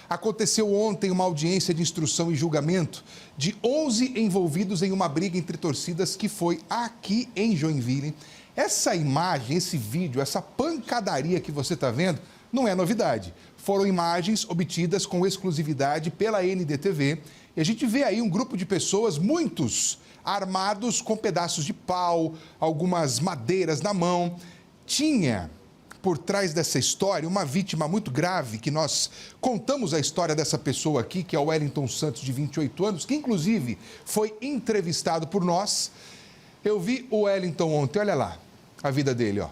Aconteceu ontem uma audiência de instrução e julgamento de 11 envolvidos em uma briga entre torcidas que foi aqui em Joinville. Essa imagem, esse vídeo, essa pancadaria que você está vendo, não é novidade. Foram imagens obtidas com exclusividade pela NDTV e a gente vê aí um grupo de pessoas, muitos armados com pedaços de pau, algumas madeiras na mão. Tinha por trás dessa história uma vítima muito grave, que nós contamos a história dessa pessoa aqui, que é o Wellington Santos, de 28 anos, que inclusive foi entrevistado por nós. Eu vi o Wellington ontem, olha lá a vida dele, ó.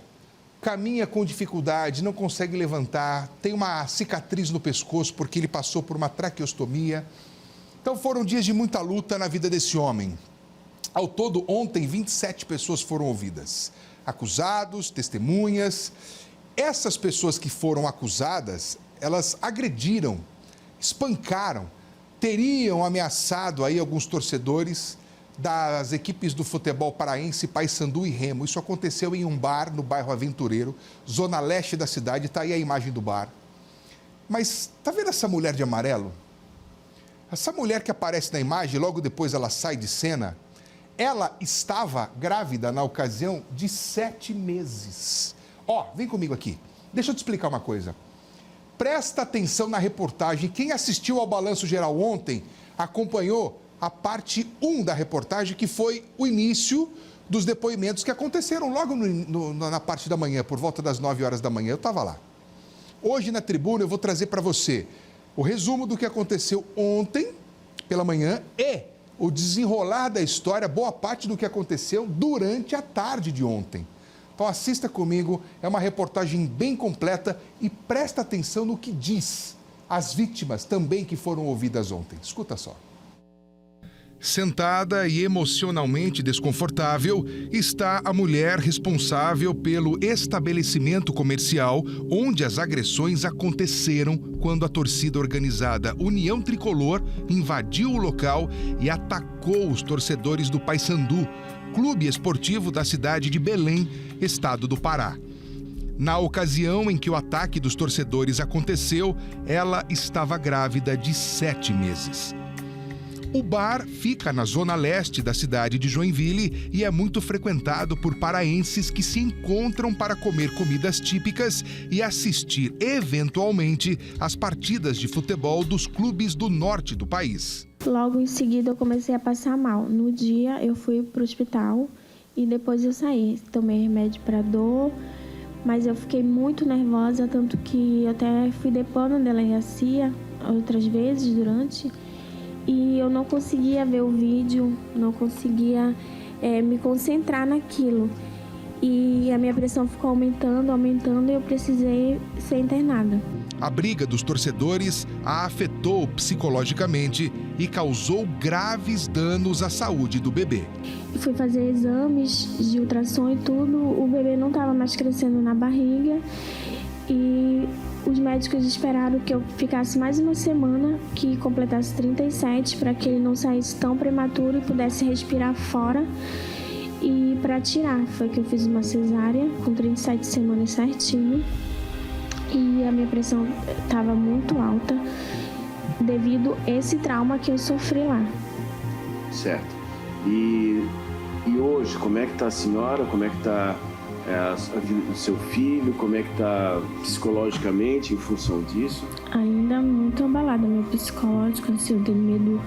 Caminha com dificuldade, não consegue levantar, tem uma cicatriz no pescoço porque ele passou por uma traqueostomia. Então foram dias de muita luta na vida desse homem. Ao todo, ontem, 27 pessoas foram ouvidas. Acusados, testemunhas. Essas pessoas que foram acusadas, elas agrediram, espancaram, teriam ameaçado aí alguns torcedores das equipes do futebol paraense, Paysandu e Remo. Isso aconteceu em um bar no bairro Aventureiro, zona leste da cidade. Está aí a imagem do bar. Mas tá vendo essa mulher de amarelo? Essa mulher que aparece na imagem, logo depois ela sai de cena, ela estava grávida na ocasião de 7 meses. Ó, vem comigo aqui. Deixa eu te explicar uma coisa. Presta atenção na reportagem. Quem assistiu ao Balanço Geral ontem acompanhou a parte 1 da reportagem, que foi o início dos depoimentos que aconteceram logo na parte da manhã, por volta das 9 horas da manhã. Eu estava lá. Hoje, na tribuna, eu vou trazer para você o resumo do que aconteceu ontem pela manhã e o desenrolar da história, boa parte do que aconteceu durante a tarde de ontem. Então assista comigo, é uma reportagem bem completa e presta atenção no que diz as vítimas também que foram ouvidas ontem. Escuta só. Sentada e emocionalmente desconfortável está a mulher responsável pelo estabelecimento comercial onde as agressões aconteceram quando a torcida organizada União Tricolor invadiu o local e atacou os torcedores do Paysandu, clube esportivo da cidade de Belém, estado do Pará. Na ocasião em que o ataque dos torcedores aconteceu, ela estava grávida de 7 meses. O bar fica na zona leste da cidade de Joinville e é muito frequentado por paraenses que se encontram para comer comidas típicas e assistir, eventualmente, às partidas de futebol dos clubes do norte do país. Logo em seguida eu comecei a passar mal. No dia eu fui para o hospital e depois eu saí. Tomei remédio para dor, mas eu fiquei muito nervosa, tanto que eu até fui depor na delegacia outras vezes durante... E eu não conseguia ver o vídeo, não conseguia me concentrar naquilo. E a minha pressão ficou aumentando e eu precisei ser internada. A briga dos torcedores a afetou psicologicamente e causou graves danos à saúde do bebê. Eu fui fazer exames de ultrassom e tudo, o bebê não estava mais crescendo na barriga. E os médicos esperaram que eu ficasse mais uma semana, que completasse 37, para que ele não saísse tão prematuro e pudesse respirar fora. E para tirar, foi que eu fiz uma cesárea com 37 semanas certinho. E a minha pressão estava muito alta devido a esse trauma que eu sofri lá. Certo. E hoje, como é que está a senhora? Como é que está a vida do seu filho? Como é que está psicologicamente em função disso? Ainda muito abalada, meu psicológico, assim, eu tenho medo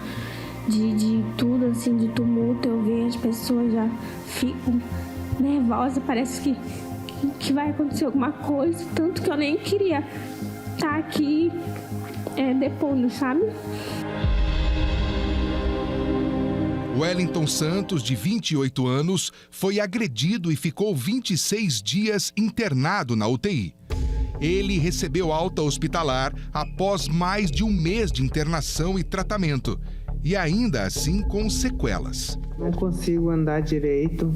de tudo, assim, de tumulto. Eu vejo as pessoas já ficam nervosas, parece que vai acontecer alguma coisa, tanto que eu nem queria estar aqui depondo, sabe? Wellington Santos, de 28 anos, foi agredido e ficou 26 dias internado na UTI. Ele recebeu alta hospitalar após mais de um mês de internação e tratamento, e ainda assim com sequelas. Não consigo andar direito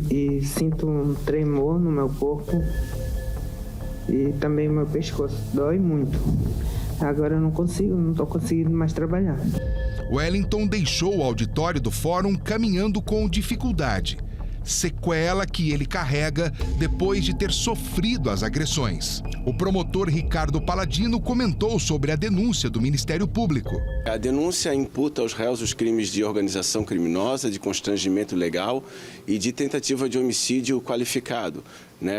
e sinto um tremor no meu corpo e também meu pescoço dói muito. Agora eu não estou conseguindo mais trabalhar. Wellington deixou o auditório do fórum caminhando com dificuldade. sequela que ele carrega depois de ter sofrido as agressões. O promotor Ricardo Paladino comentou sobre a denúncia do Ministério Público. A denúncia imputa aos réus os crimes de organização criminosa, de constrangimento legal e de tentativa de homicídio qualificado.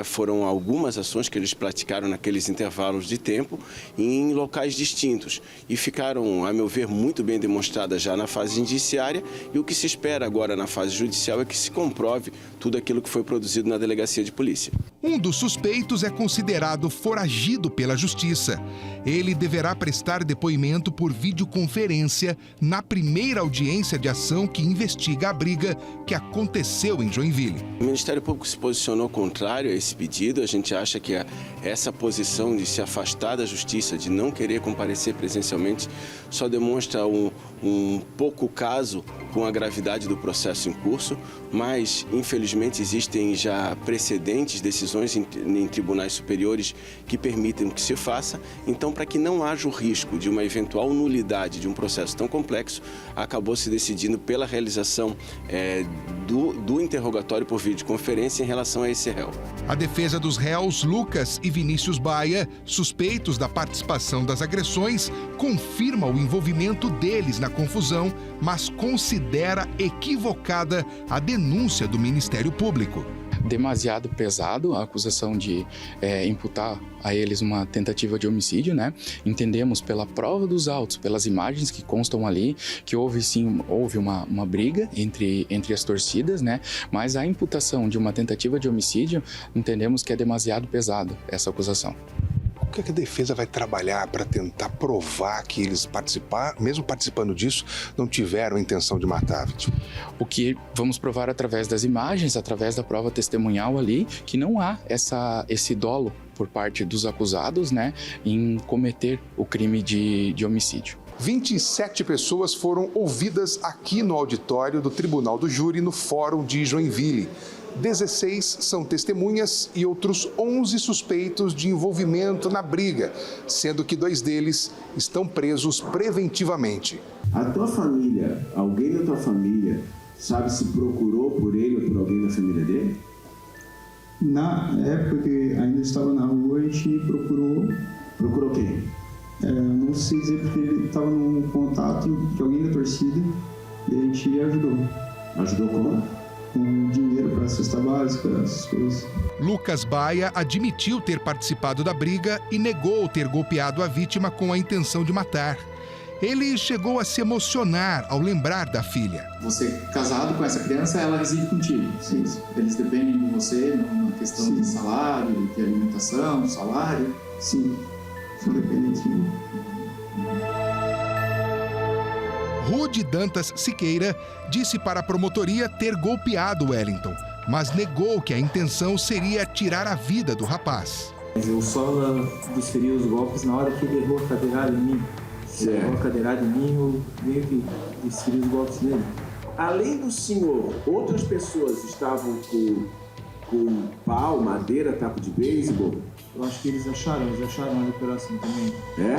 Foram algumas ações que eles praticaram naqueles intervalos de tempo em locais distintos e ficaram, a meu ver, muito bem demonstradas já na fase indiciária, e o que se espera agora na fase judicial é que se comprove tudo aquilo que foi produzido na delegacia de polícia. Um dos suspeitos é considerado foragido pela Justiça. Ele deverá prestar depoimento por videoconferência na primeira audiência de ação que investiga a briga que aconteceu em Joinville. O Ministério Público se posicionou contrário a esse pedido. A gente acha que essa posição de se afastar da Justiça, de não querer comparecer presencialmente, só demonstra um pouco caso com a gravidade do processo em curso, mas infelizmente existem já precedentes, decisões em tribunais superiores que permitem que se faça. Então, para que não haja o risco de uma eventual nulidade de um processo tão complexo, acabou se decidindo pela realização do interrogatório por videoconferência em relação a esse réu. A defesa dos réus Lucas e Vinícius Baia, suspeitos da participação das agressões, confirma o envolvimento deles na confusão, mas considera equivocada a denúncia do Ministério Público. Demasiado pesado a acusação de imputar a eles uma tentativa de homicídio, Entendemos pela prova dos autos, pelas imagens que constam ali, que houve uma briga entre as torcidas, Mas a imputação de uma tentativa de homicídio, entendemos que é demasiado pesado essa acusação. O que a defesa vai trabalhar para tentar provar que eles mesmo participando disso, não tiveram a intenção de matar a vítima? O que vamos provar através das imagens, através da prova testemunhal ali, que não há esse dolo por parte dos acusados, em cometer o crime de homicídio. 27 pessoas foram ouvidas aqui no auditório do Tribunal do Júri, no Fórum de Joinville. 16 são testemunhas e outros 11 suspeitos de envolvimento na briga, sendo que 2 deles estão presos preventivamente. A tua família, alguém da tua família, sabe se procurou por ele ou por alguém da família dele? Na época que ainda estava na rua, a gente procurou... Procurou quem? Não sei dizer, porque ele estava num contato de alguém da torcida e a gente ajudou. Ajudou como? Com dinheiro para a cesta básica, essas coisas. Lucas Baia admitiu ter participado da briga e negou ter golpeado a vítima com a intenção de matar. Ele chegou a se emocionar ao lembrar da filha. Você casado com essa criança, ela reside contigo. Sim. Eles dependem de você na questão de salário, de alimentação, salário? Sim, são dependentes de mim. Rude Dantas Siqueira disse para a promotoria ter golpeado Wellington, mas negou que a intenção seria tirar a vida do rapaz. Eu só desferi os golpes na hora que ele errou a cadeirada em mim. Ele errou a cadeirada em mim, eu meio que desferi os golpes nele. Além do senhor, outras pessoas estavam com pau, madeira, taco de beisebol? Eu acho que eles acharam ali pedacinho também. É?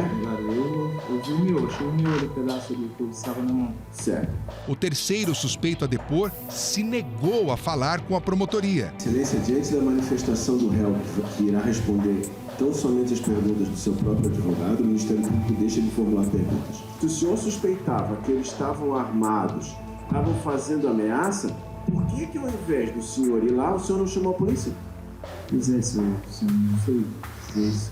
Eu vi o meu, achei o meu do pedaço ali que eu estava na mão. Certo. O terceiro suspeito a depor se negou a falar com a promotoria. Excelência, diante da manifestação do réu, que irá responder tão somente as perguntas do seu próprio advogado, o Ministério Público deixa de formular perguntas. Se o senhor suspeitava que eles estavam armados, estavam fazendo ameaça, por que ao invés do senhor ir lá, o senhor não chamou a polícia? Pois é, senhor, não sei.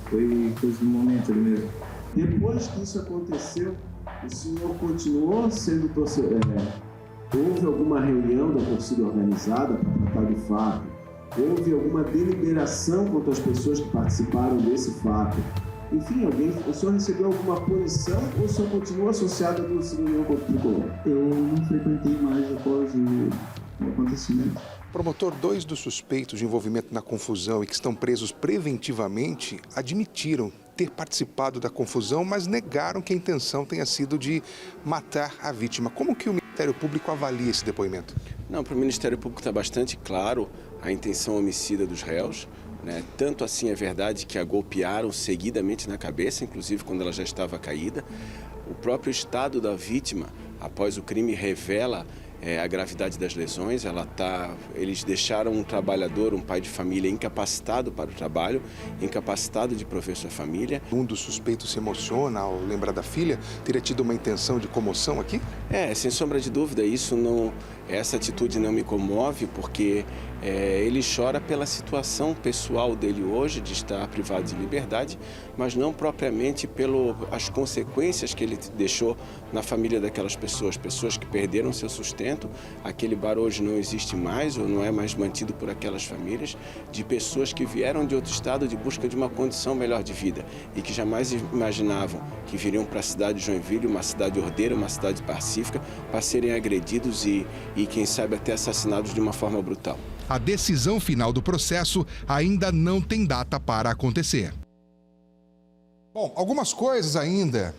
Foi coisa do momento ali mesmo. Depois que isso aconteceu, o senhor continuou sendo torcedor? Houve alguma reunião da torcida organizada para tratar do fato? Houve alguma deliberação contra as pessoas que participaram desse fato? Enfim, o senhor recebeu alguma punição ou o senhor continua associado à torcida União contra o Tricolor? Eu não frequentei mais após o acontecimento. Promotor, 2 dos suspeitos de envolvimento na confusão e que estão presos preventivamente admitiram ter participado da confusão, mas negaram que a intenção tenha sido de matar a vítima. Como que o Ministério Público avalia esse depoimento? Não, para o Ministério Público está bastante claro a intenção homicida dos réus. Tanto assim é verdade que a golpearam seguidamente na cabeça, inclusive quando ela já estava caída. O próprio estado da vítima, após o crime, revela a gravidade das lesões. Eles deixaram um trabalhador, um pai de família incapacitado para o trabalho, incapacitado de prover sua família. Um dos suspeitos se emociona ao lembrar da filha. Teria tido uma intenção de comoção aqui? Sem sombra de dúvida, essa atitude não me comove, porque ele chora pela situação pessoal dele hoje, de estar privado de liberdade, mas não propriamente pelas consequências que ele deixou na família daquelas pessoas que perderam seu sustento. Aquele bar hoje não existe mais, ou não é mais mantido por aquelas famílias, de pessoas que vieram de outro estado de busca de uma condição melhor de vida e que jamais imaginavam que viriam para a cidade de Joinville, uma cidade ordeira, uma cidade pacífica, para serem agredidos e quem sabe até assassinados de uma forma brutal. A decisão final do processo ainda não tem data para acontecer. Bom, algumas coisas ainda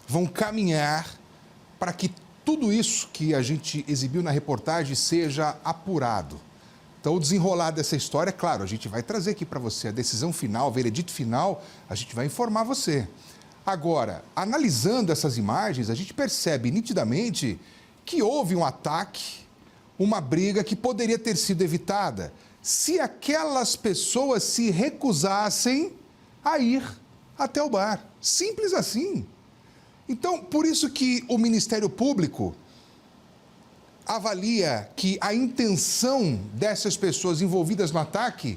vão caminhar para que tudo isso que a gente exibiu na reportagem seja apurado. Então, o desenrolar dessa história, claro, a gente vai trazer aqui para você a decisão final, o veredito final, a gente vai informar você. Agora, analisando essas imagens, a gente percebe nitidamente que houve um ataque, uma briga que poderia ter sido evitada se aquelas pessoas se recusassem a ir até o bar. Simples assim. Então, por isso que o Ministério Público avalia que a intenção dessas pessoas envolvidas no ataque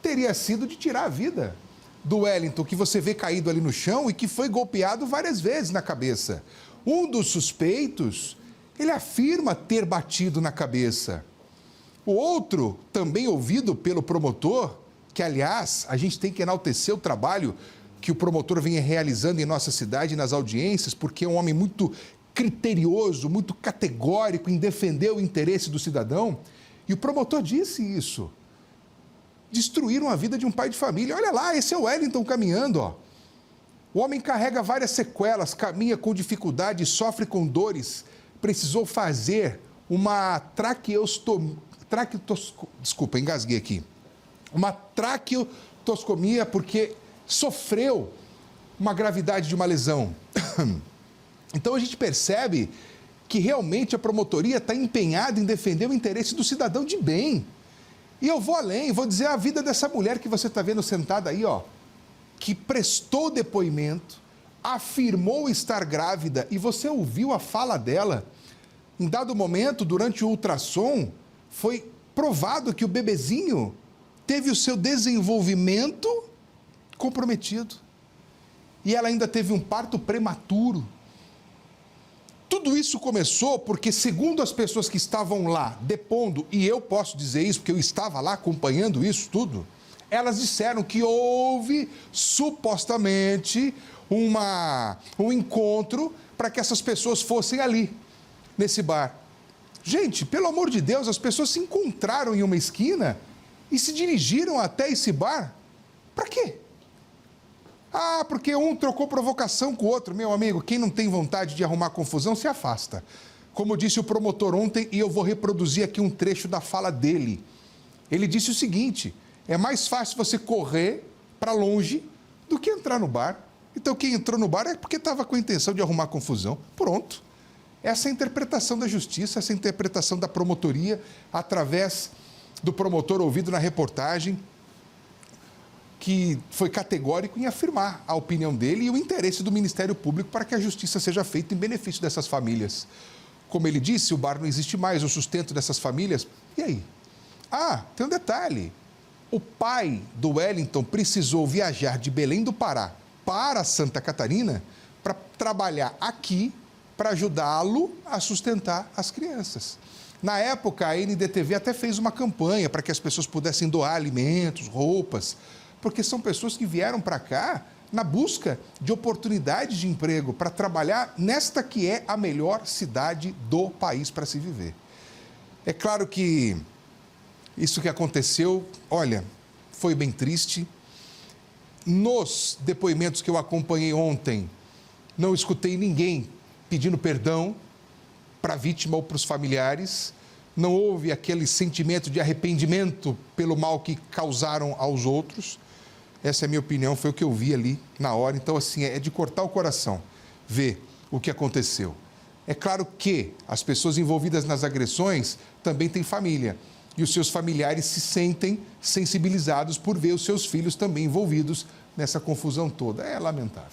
teria sido de tirar a vida do Wellington, que você vê caído ali no chão e que foi golpeado várias vezes na cabeça. Um dos suspeitos, ele afirma ter batido na cabeça. O outro, também ouvido pelo promotor, que, aliás, a gente tem que enaltecer o trabalho que o promotor vem realizando em nossa cidade, nas audiências, porque é um homem muito criterioso, muito categórico em defender o interesse do cidadão. E o promotor disse isso. Destruíram a vida de um pai de família. Olha lá, esse é o Wellington caminhando, ó. O homem carrega várias sequelas, caminha com dificuldade, sofre com dores. Precisou fazer uma desculpa, engasguei aqui. Uma traqueotoscomia porque sofreu uma gravidade de uma lesão. Então a gente percebe que realmente a promotoria está empenhada em defender o interesse do cidadão de bem. E eu vou além, vou dizer a vida dessa mulher que você está vendo sentada aí, ó, que prestou depoimento, afirmou estar grávida e você ouviu a fala dela. Em dado momento, durante o ultrassom, foi provado que o bebezinho teve o seu desenvolvimento comprometido. E ela ainda teve um parto prematuro. Tudo isso começou porque, segundo as pessoas que estavam lá depondo, e eu posso dizer isso porque eu estava lá acompanhando isso tudo, elas disseram que houve, supostamente, um encontro para que essas pessoas fossem ali, nesse bar. Gente, pelo amor de Deus, as pessoas se encontraram em uma esquina e se dirigiram até esse bar. Para quê? Ah, porque um trocou provocação com o outro. Meu amigo, quem não tem vontade de arrumar confusão, se afasta. Como disse o promotor ontem, e eu vou reproduzir aqui um trecho da fala dele. Ele disse o seguinte: é mais fácil você correr para longe do que entrar no bar. Então, quem entrou no bar é porque estava com a intenção de arrumar confusão. Pronto. Essa é a interpretação da justiça, essa é a interpretação da promotoria, através do promotor ouvido na reportagem, que foi categórico em afirmar a opinião dele e o interesse do Ministério Público para que a justiça seja feita em benefício dessas famílias. Como ele disse, o bar não existe mais, o sustento dessas famílias. E aí? Ah, tem um detalhe. O pai do Wellington precisou viajar de Belém do Pará para Santa Catarina para trabalhar aqui para ajudá-lo a sustentar as crianças. Na época, a NDTV até fez uma campanha para que as pessoas pudessem doar alimentos, roupas, porque são pessoas que vieram para cá na busca de oportunidades de emprego para trabalhar nesta que é a melhor cidade do país para se viver. É claro que isso que aconteceu, olha, foi bem triste. Nos depoimentos que eu acompanhei ontem, não escutei ninguém pedindo perdão para a vítima ou para os familiares. Não houve aquele sentimento de arrependimento pelo mal que causaram aos outros. Essa é a minha opinião, foi o que eu vi ali na hora. Então, assim, é de cortar o coração ver o que aconteceu. É claro que as pessoas envolvidas nas agressões também têm família. E os seus familiares se sentem sensibilizados por ver os seus filhos também envolvidos nessa confusão toda. É lamentável.